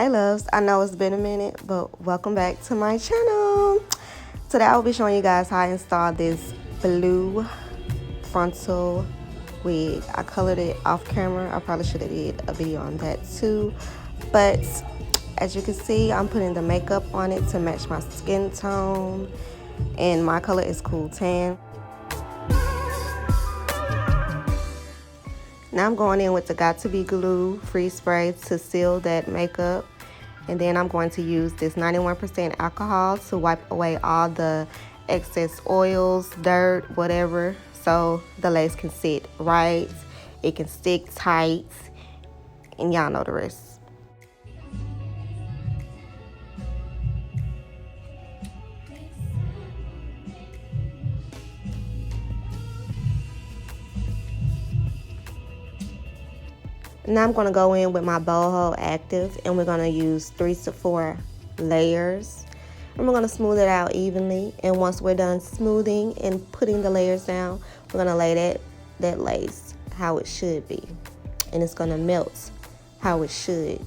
Hey loves, I know it's been a minute, but welcome back to my channel. Today I will be showing you guys how I installed this blue frontal wig. I colored it off camera. I probably should have did a video on that too. But as you can see, I'm putting the makeup on it to match my skin tone. And my color is Cool Tan. Now I'm going in with the Got To Be Glue free spray to seal that makeup. And then I'm going to use this 91% alcohol to wipe away all the excess oils, dirt, whatever, so the lace can sit right, it can stick tight, and y'all know the rest. Now I'm going to go in with my Boho Active, and we're going to use 3 to 4 layers. And we're going to smooth it out evenly. And once we're done smoothing and putting the layers down, we're going to lay that lace how it should be. And it's going to melt how it should.